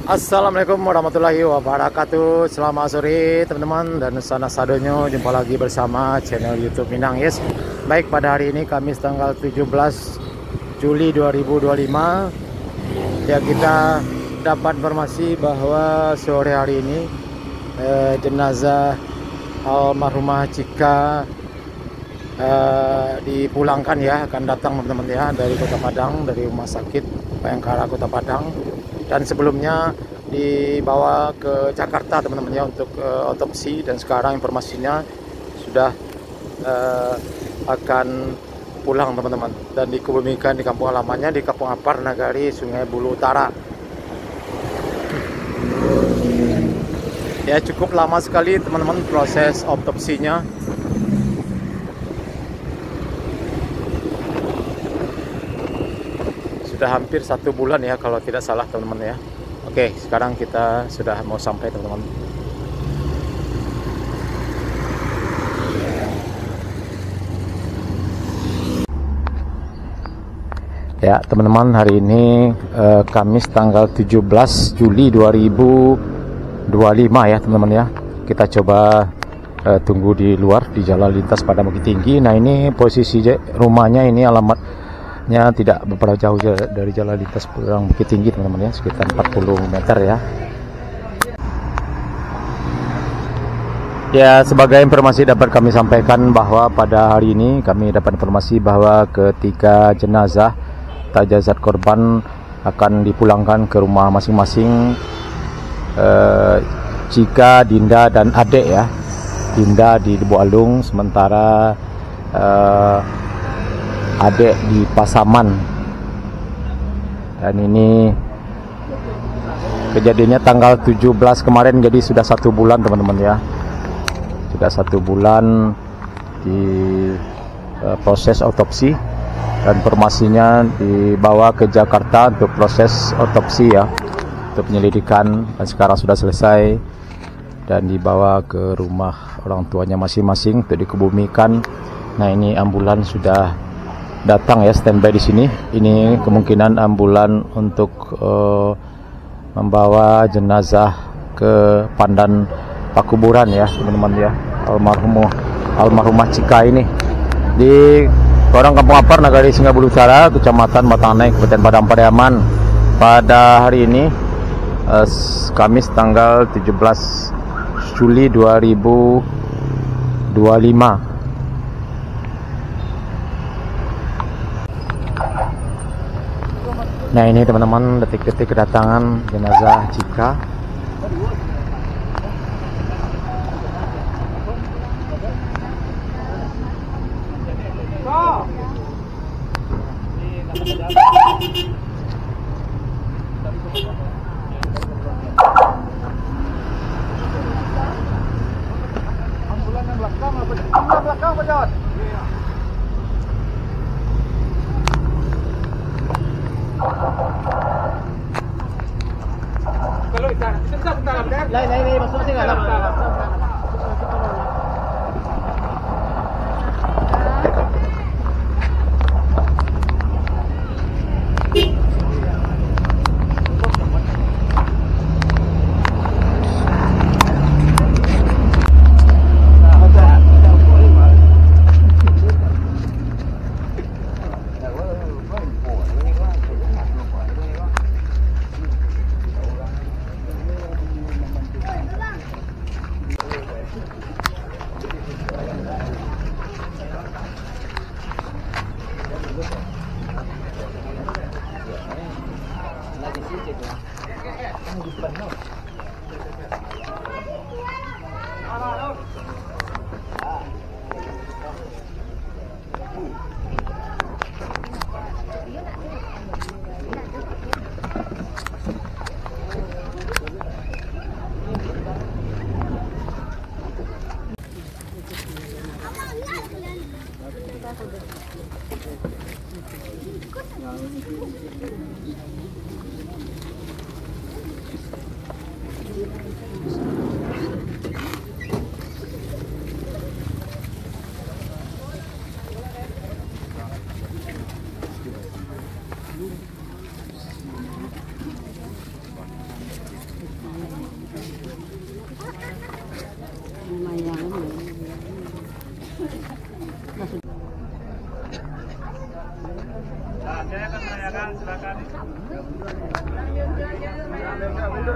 Assalamualaikum warahmatullahi wabarakatuh. Selamat sore teman-teman dan sana sadonyo, jumpa lagi bersama channel YouTube Minang Yes. Baik, pada hari ini Kamis tanggal 17 Juli 2025 ya, kita dapat informasi bahwa sore hari ini jenazah almarhumah Cika dipulangkan ya, akan datang teman-teman ya dari Kota Padang, dari Rumah Sakit Bayangkara Kota Padang, dan sebelumnya dibawa ke Jakarta teman-teman ya untuk otopsi, dan sekarang informasinya sudah akan pulang teman-teman dan dikebumikan di kampung halamannya di Kampung Apar, Nagari, Sungai Bulu Utara. Ya, cukup lama sekali teman-teman proses otopsinya. Sudah hampir 1 bulan ya kalau tidak salah teman-teman ya. Oke, sekarang kita sudah mau sampai teman-teman. Ya teman-teman, hari ini Kamis tanggal 17 Juli 2025 ya teman-teman ya. Kita coba tunggu di luar di jalan lintas pada Bukit Tinggi. Nah, ini posisi rumahnya, ini alamatnya tidak beberapa jauh dari jalan lintas Bukit Tinggi teman-teman ya, sekitar 40 meter ya. Ya, sebagai informasi dapat kami sampaikan bahwa pada hari ini kami dapat informasi bahwa ketiga jenazah jasad korban akan dipulangkan ke rumah masing-masing, Cika, Dinda, dan Adek ya. Dinda di Debu Alung, sementara Adek di Pasaman. Dan ini kejadiannya tanggal 17 kemarin, jadi sudah 1 bulan teman-teman ya. Sudah 1 bulan di proses otopsi, dan informasinya dibawa ke Jakarta untuk proses otopsi ya, untuk penyelidikan, dan sekarang sudah selesai dan dibawa ke rumah orang tuanya masing-masing untuk dikebumikan. Nah, ini ambulan sudah datang ya, standby di sini. Ini kemungkinan ambulan untuk membawa jenazah ke Pandan Pakuburan ya teman-teman ya, almarhumah Cika ini di orang Kampung Apar, Nagari, Sungai Bulu Utara, Kecamatan Matanai, Kabupaten Padang Pariaman. Pada hari ini Kamis tanggal 17 Juli 2025. Nah, ini teman-teman detik-detik kedatangan jenazah Cika. Ambulan yang belakang Pak Jod. Kalau kita lain masuk sini enggak?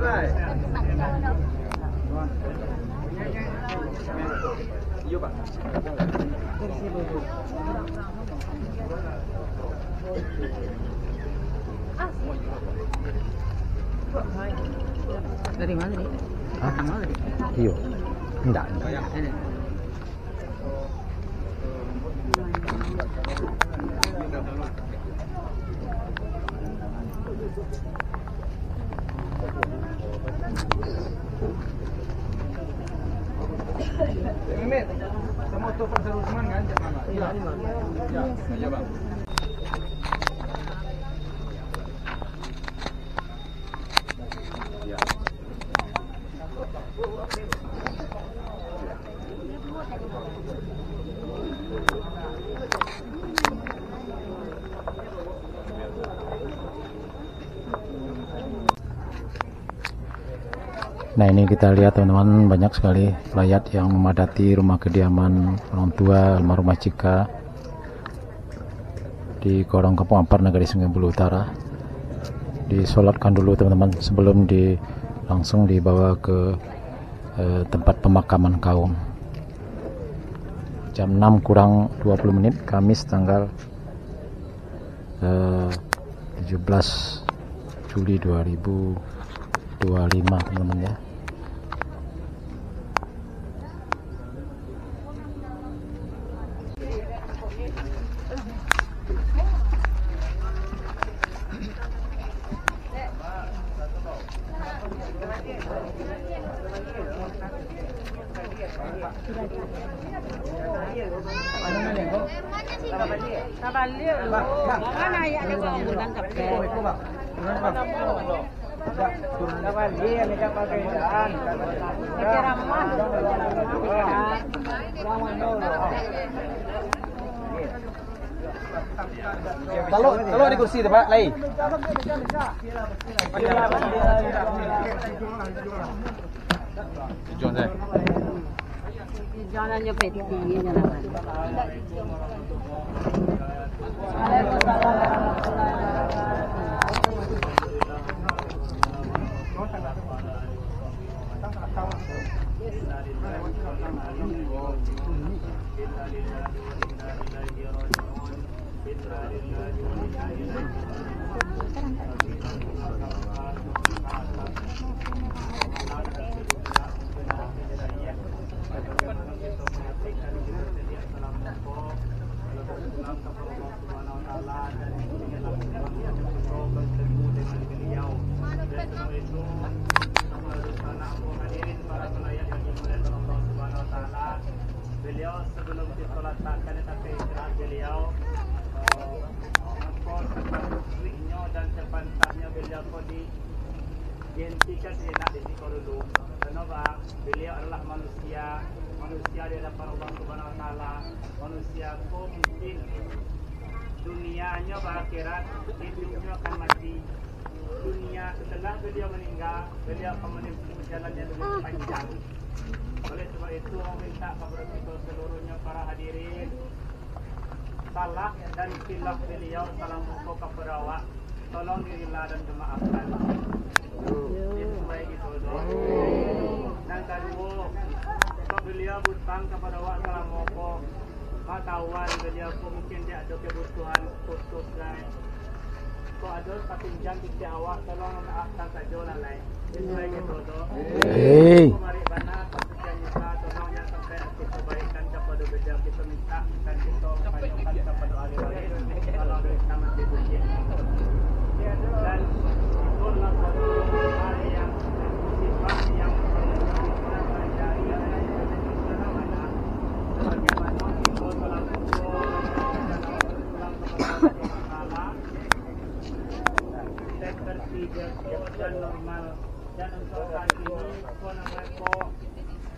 Iya, Pak. Dari mana nih? Datang mana nih? Iya. Enggak. Mehmet, sama tuh Pak Sarusman kan? Iya. Iya, Bang. Nah, ini kita lihat teman-teman, banyak sekali rakyat yang memadati rumah kediaman orang tua almarhum Cika di Gorong Kampung Ampar, Negari Sungai Bulu Utara. Disolatkan dulu teman-teman sebelum langsung dibawa ke tempat pemakaman kaum. Jam 6 kurang 20 menit, Kamis tanggal 17 Juli 2025 teman-teman ya. Kalau di kursi Pak, lain. Jangan nyopet tinggi jangan. Beliau sebelum disolatkan tapi istirahat beliau mengkonsumsinya dan sepantasnya beliau kau dihentikan sejenak di situ dulu. Kenapa? Beliau adalah manusia di hadapan Allah Subhanahu Wa Taala. Manusia kau mungkin dunianya berakhirat, hidupnya akan mati. Dunia setelah beliau meninggal, beliau akan menempuh jalan yang lebih panjang. Oleh sebab itu, meminta kepada kita seluruhnya para hadirin, salah dan silap beliau salam pokok kepada awak, tolong dirilah dan dimaafkan. Itu baik itu. Dan kedua, kalau beliau hutang kepada awak salam pokok, matawan beliau mungkin dia ada kebutuhan khusus lain. Kalau ada pinjam di awak, tolong maafkan saja orang lain. Itu baik itu. Mari benar. Tolongnya sampai kita baikkan kepada beliau, kita minta dan kita panjangkan kepada ahli-ahli kalau ada sama di dunia. Dan itulah satu hal yang sifat yang pelajari bagaimana kita dalam seperti dan normal. Dan untuk saat ini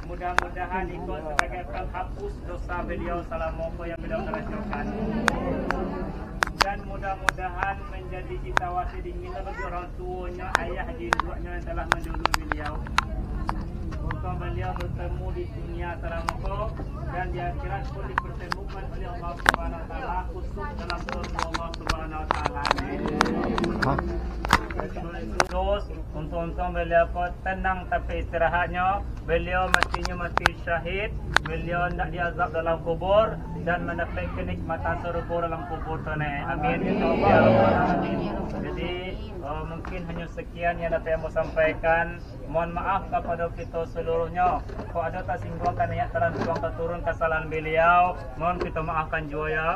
mudah-mudahan ikut sebagai penghapus dosa beliau salamoko yang beliau melakukan, dan mudah-mudahan menjadi cita wasi dingin bagi orang tuanya, ayah jinduanya yang telah mendahului beliau. Semoga beliau bertemu di dunia terangko dan di akhirat pun dipertemukan oleh Allah Subhanahu Wa Taala khusus dalam surga Allah Subhanahu Wa Taala. Terus untung beliau pun tenang tapi istirahatnya. Beliau mestinya mati syahid. Beliau tidak diazab dalam kubur dan mendapat kenikmatan surga dalam kubur tunai. Amin. Ya Rabbal Alamin. Jadi mungkin hanya sekian yang dapat saya sampaikan. Mohon maaf kepada kita seluruhnya. Kalau ada tersinggung kan ayat terang turun kesalahan beliau, mohon kita maafkan juga ya.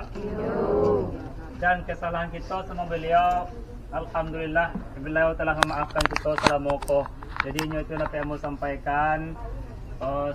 Dan kesalahan kita sama beliau, alhamdulillah beliau telah memaafkan kita selama ko. Jadi itu yang saya mau sampaikan.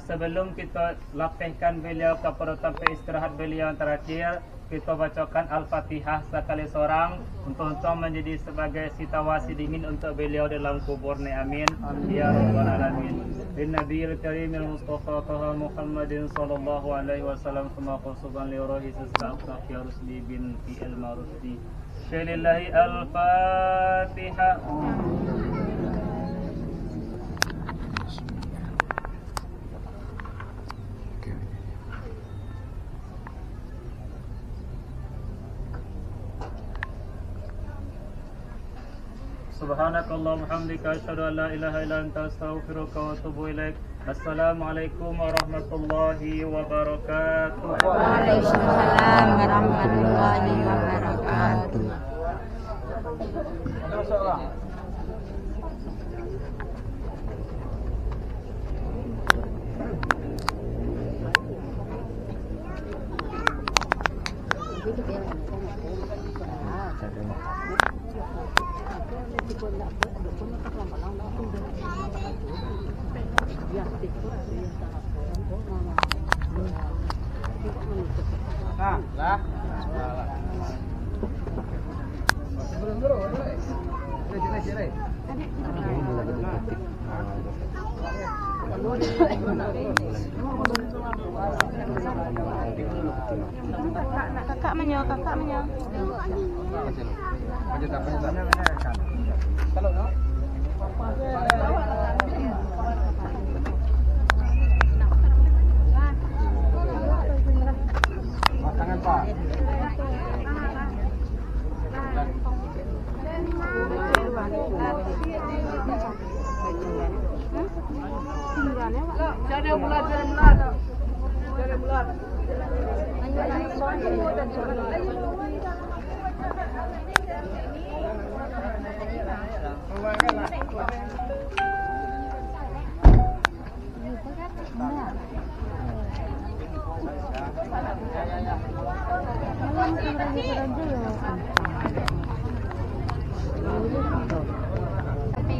Sebelum kita lapihkan beliau kepada tempat istirahat beliau yang terakhir, kita bacakan Al-Fatihah sekali seorang untuk menjadi sebagai situasi dingin untuk beliau dalam kuburnya. Amin. Ya Rabbal Alamin. Bin Nabiyil Karimil Mustafa Taha Muhammadin sallallahu alaihi wasallam kama qasuban li rohi sesaqna fi rusdi binti al-marusdi. Syalillahi Al-Fatihah. Subhanakallahumma hamdika asyhadu an la ilaha illa anta astaghfiruka wa atubu ilaik. Assalamualaikum warahmatullahi wabarakatuh. Waalaikumsalam warahmatullahi wabarakatuh. Lah. Sebelum dulu, boleh. Cerai. Kakak menyo. Kalau no. Tangan Pak. Jadi bulat. Tapi